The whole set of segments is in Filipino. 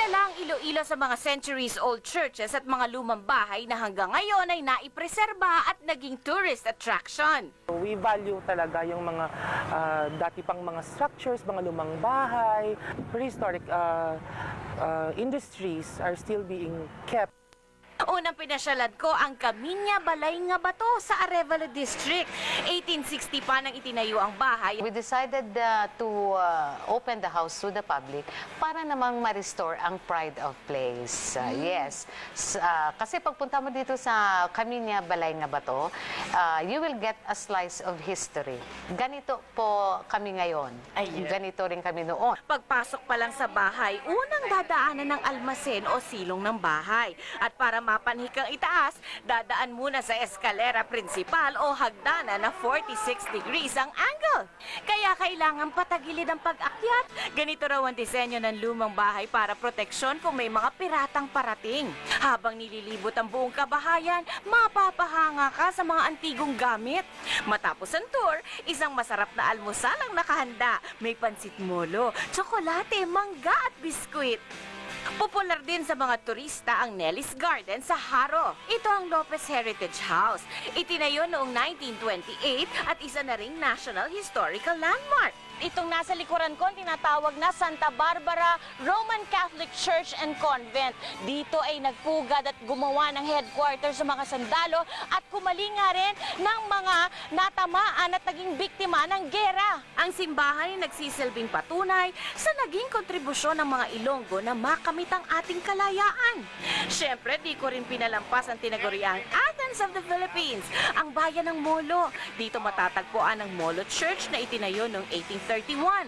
Kilala ang Iloilo sa mga centuries-old churches at mga lumang bahay na hanggang ngayon ay naipreserba at naging tourist attraction. We value talaga yung mga dati pang mga structures, mga lumang bahay, prehistoric industries are still being kept. Unang pinasyalan ko ang Kaminya Balay nga Bato sa Arevalo District. 1860 pa nang itinayo ang bahay. We decided to open the house to the public para namang ma-restore ang pride of place. Yes. Kasi pagpunta mo dito sa Kaminya Balay nga Bato, you will get a slice of history. Ganito po kami ngayon. Ganito rin kami noon. Pagpasok pa lang sa bahay, unang dadaanan ng almasen o silong ng bahay. At para mapanhikang itaas, dadaan muna sa eskalera principal o hagdanan na 46 degrees ang angle. Kaya kailangan patagilid ang pag-akyat. Ganito raw ang disenyo ng lumang bahay para proteksyon kung may mga piratang parating. Habang nililibot ang buong kabahayan, mapapahanga ka sa mga antigong gamit. Matapos ang tour, isang masarap na almusal ang nakahanda. May pansit molo, tsokolate, mangga at biskwit. Popular din sa mga turista ang Nelly's Garden sa Haro. Ito ang Lopez Heritage House. Itinayo noong 1928 at isa na ring National Historical Landmark. Itong nasa likuran ko tinatawag na Santa Barbara Roman Catholic Church and Convent. Dito ay nagpugad at gumawa ng headquarters sa mga sandalo at kumalinga rin ng mga natamaan at naging biktima ng gera. Ang simbahan ay nagsisilbing patunay sa naging kontribusyon ng mga Ilonggo na makamit ang ating kalayaan. Siyempre, di ko rin pinalampas ang tinaguriang Athens of the Philippines, ang bayan ng Molo. Dito matatagpuan ang Molo Church na itinayo noong 1831.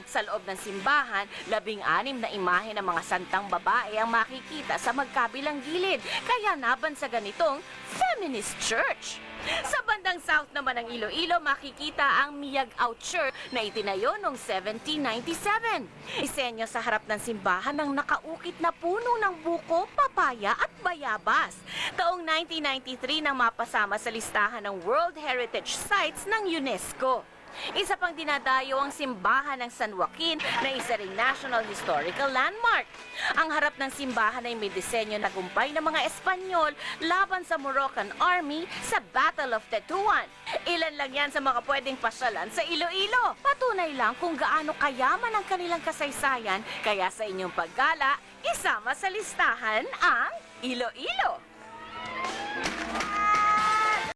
Sa loob ng simbahan, 16 na imahe ng mga santang babae ang makikita sa magkabilang gilid. Kaya nabansa ganitong feminist church. Sa bandang south naman ng Iloilo, makikita ang Miag-Ao Church na itinayo noong 1797. Isenyo sa harap ng simbahan ng nakaukit na puno ng buko, papaya at bayabas. Taong 1993 nang mapasama sa listahan ng World Heritage Sites ng UNESCO. Isa pang dinadayo ang simbahan ng San Joaquin na isa ring National Historical Landmark. Ang harap ng simbahan ay may disenyo na tagumpay ng mga Espanyol laban sa Moroccan Army sa Battle of Tetuan. Ilan lang yan sa mga pwedeng pasyalan sa Iloilo. Patunay lang kung gaano kayaman ang kanilang kasaysayan, kaya sa inyong paggala, isama sa listahan ang Iloilo.